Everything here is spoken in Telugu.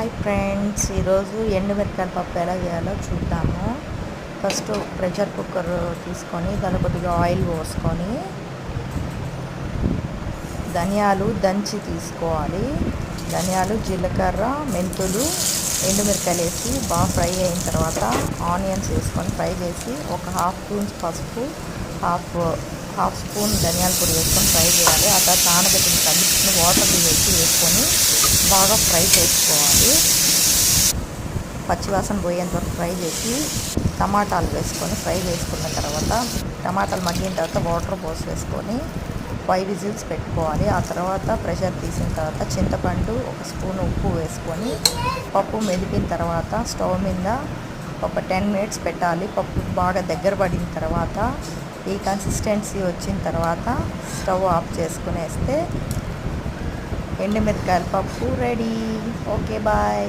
హాయ్ ఫ్రెండ్స్, ఈరోజు ఎండుమిరపకాయల పప్పు ఎలా చేయాలో చూద్దాము. ఫస్ట్ ప్రెషర్ కుక్కర్ తీసుకొని దాని కొద్దిగా ఆయిల్ పోసుకొని ధనియాలు దంచి తీసుకోవాలి. ధనియాలు, జీలకర్ర, మెంతులు, ఎండుమిరపకాయలు వేసి బాగా ఫ్రై అయిన తర్వాత ఆనియన్స్ వేసుకొని ఫ్రై చేసి ఒక హాఫ్ స్పూన్ పసుపు, హాఫ్ స్పూన్ ధనియాల పొడి వేసుకొని ఫ్రై చేయాలి. ఆ తర్వాత నానబెట్టిన కలిపి వాటర్ వేసుకొని బాగా ఫ్రై చేసుకోవాలి. పచ్చివాసన పోయేంత వరకు ఫ్రై చేసి టమాటాలు వేసుకొని ఫ్రై చేసుకున్న తర్వాత టమాటాలు మగ్గిన తర్వాత వాటర్ పోసి వేసుకొని 5 విజిల్స్ పెట్టుకోవాలి. ఆ తర్వాత ప్రెషర్ తీసిన తర్వాత చింతపండు, ఒక స్పూన్ ఉప్పు వేసుకొని పప్పు మెదిపిన తర్వాత స్టవ్ మీద ఒక 10 మినిట్స్ పెట్టాలి. పప్పు బాగా దగ్గర పడిన తర్వాత ఈ కన్సిస్టెన్సీ వచ్చిన తర్వాత స్టవ్ ఆఫ్ చేసుకునేస్తే ఎండుమిరపకాయల పప్పు రెడీ. Okay, bye.